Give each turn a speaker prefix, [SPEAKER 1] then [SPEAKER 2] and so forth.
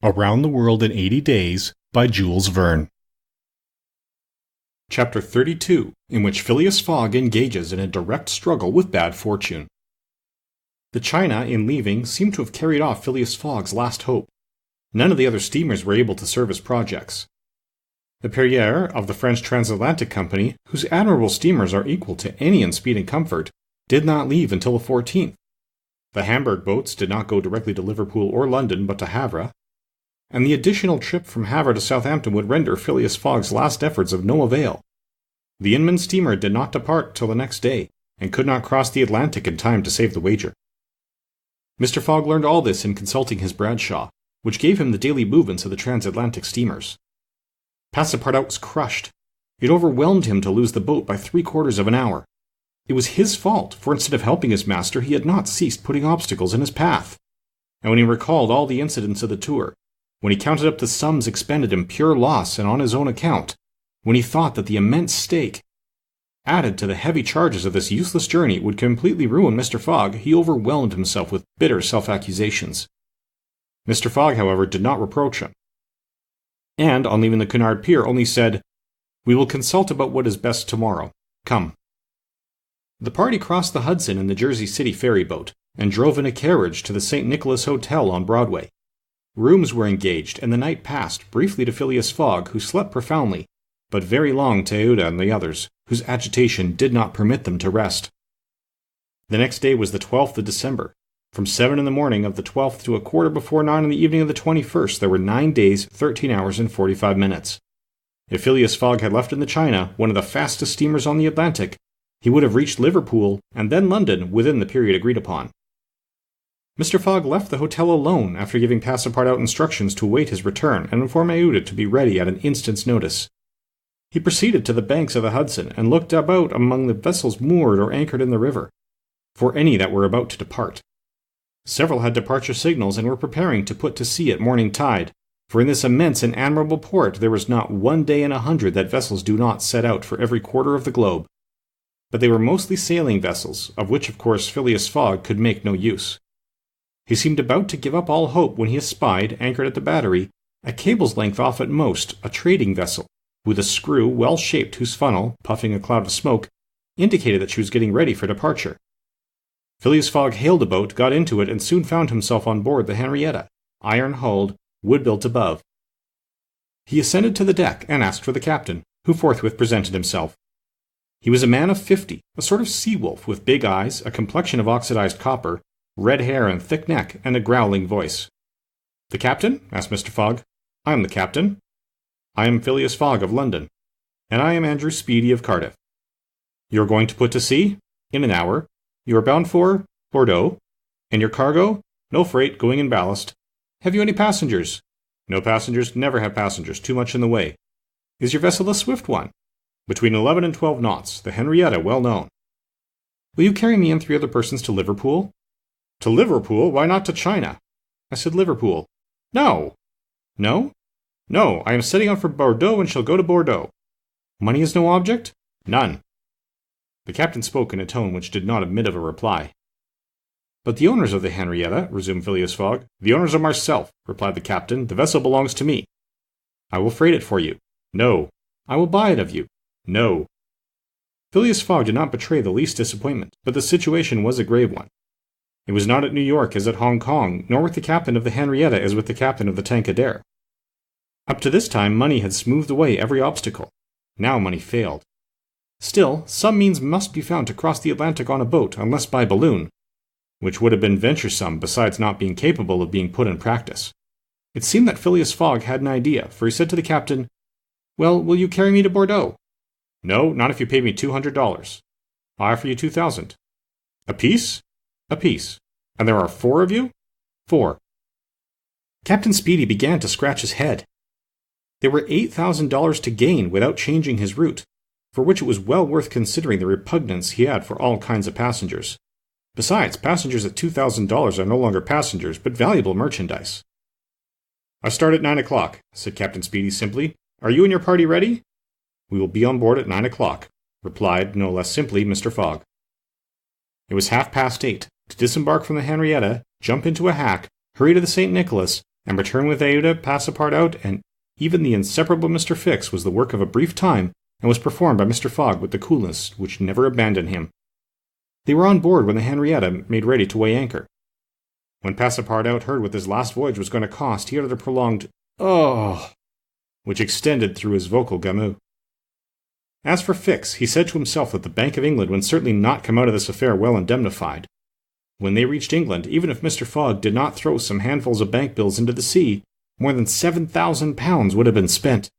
[SPEAKER 1] Around the World in 80 Days by Jules Verne. Chapter 32, in which Phileas Fogg engages in a direct struggle with bad fortune. The China, in leaving, seemed to have carried off Phileas Fogg's last hope. None of the other steamers were able to serve his projects. The Perrier of the French Transatlantic Company, whose admirable steamers are equal to any in speed and comfort, did not leave until the 14th. The Hamburg boats did not go directly to Liverpool or London, but to Havre, and the additional trip from Havre to Southampton would render Phileas Fogg's last efforts of no avail. The Inman steamer did not depart till the next day, and could not cross the Atlantic in time to save the wager. Mr. Fogg learned all this in consulting his Bradshaw, which gave him the daily movements of the transatlantic steamers. Passepartout was crushed. It overwhelmed him to lose the boat by 3/4 of an hour. It was his fault, for instead of helping his master, he had not ceased putting obstacles in his path. And when he recalled all the incidents of the tour, when he counted up the sums expended in pure loss and on his own account, when he thought that the immense stake, added to the heavy charges of this useless journey, would completely ruin Mr. Fogg, he overwhelmed himself with bitter self-accusations. Mr. Fogg, however, did not reproach him, and, on leaving the Cunard Pier, only said, "We will consult about what is best tomorrow. Come." The party crossed the Hudson in the Jersey City ferry boat, and drove in a carriage to the St. Nicholas Hotel on Broadway. Rooms were engaged, and the night passed briefly to Phileas Fogg, who slept profoundly, but very long to Aouda and the others, whose agitation did not permit them to rest. The next day was the 12th of December. From 7 in the morning of the 12th to 9:15 in the evening of the 21st, there were 9 days, 13 hours, and 45 minutes. If Phileas Fogg had left in the China, one of the fastest steamers on the Atlantic, he would have reached Liverpool and then London within the period agreed upon. Mr. Fogg left the hotel alone after giving Passepartout instructions to await his return and inform Aouda to be ready at an instant's notice. He proceeded to the banks of the Hudson and looked about among the vessels moored or anchored in the river, for any that were about to depart. Several had departure signals and were preparing to put to sea at morning tide, for in this immense and admirable port there was not one day in 100 that vessels do not set out for every quarter of the globe. But they were mostly sailing vessels, of which of course Phileas Fogg could make no use. He seemed about to give up all hope when he espied, anchored at the battery, a cable's length off at most, a trading vessel, with a screw well shaped whose funnel, puffing a cloud of smoke, indicated that she was getting ready for departure. Phileas Fogg hailed a boat, got into it, and soon found himself on board the Henrietta, iron-hulled, wood-built above. He ascended to the deck and asked for the captain, who forthwith presented himself. He was a man of 50, a sort of sea-wolf with big eyes, a complexion of oxidized copper, red hair and thick neck, and a growling voice. "The captain?" asked Mr. Fogg. "I am the captain." "I am Phileas Fogg of London." "And I am Andrew Speedy of Cardiff." "You are going to put to sea?" "In an hour." "You are bound for Bordeaux?" "And your cargo?" "No freight, going in ballast." "Have you any passengers?" "No passengers, never have passengers, too much in the way." "Is your vessel a swift one?" "Between 11 and 12 knots, the Henrietta well known." "Will you carry me and 3 other persons to Liverpool?" "To Liverpool? Why not to China?" "I said Liverpool." "No." "No?" "No, I am setting out for Bordeaux and shall go to Bordeaux." "Money is no object?" "None." The captain spoke in a tone which did not admit of a reply. "But the owners of the Henrietta," resumed Phileas Fogg. "The owners are myself," replied the captain. "The vessel belongs to me." "I will freight it for you." "No." "I will buy it of you." "No." Phileas Fogg did not betray the least disappointment, but the situation was a grave one. It was not at New York as at Hong Kong, nor with the captain of the Henrietta as with the captain of the Tankadere. Up to this time money had smoothed away every obstacle. Now money failed. Still, some means must be found to cross the Atlantic on a boat, unless by balloon, which would have been venturesome besides not being capable of being put in practice. It seemed that Phileas Fogg had an idea, for he said to the captain, "Well, will you carry me to Bordeaux?" "No, not if you pay me $200. I offer you 2,000. "A piece?" "A piece." "And there are 4 of you?" "4." Captain Speedy began to scratch his head. There were $8,000 to gain without changing his route, for which it was well worth considering the repugnance he had for all kinds of passengers. Besides, passengers at $2,000 are no longer passengers, but valuable merchandise. "I start at 9 o'clock, said Captain Speedy simply. "Are you and your party ready?" "We will be on board at 9 o'clock, replied, no less simply, Mr. Fogg. It was 8:30. To disembark from the Henrietta, jump into a hack, hurry to the St. Nicholas, and return with Aouda, Passepartout, and even the inseparable Mr. Fix was the work of a brief time, and was performed by Mr. Fogg with the coolness which never abandoned him. They were on board when the Henrietta made ready to weigh anchor. When Passepartout heard what this last voyage was going to cost, he uttered a prolonged "Oh!" which extended through his vocal gamu. As for Fix, he said to himself that the Bank of England would certainly not come out of this affair well indemnified. When they reached England, even if Mr. Fogg did not throw some handfuls of bank bills into the sea, more than £7,000 would have been spent.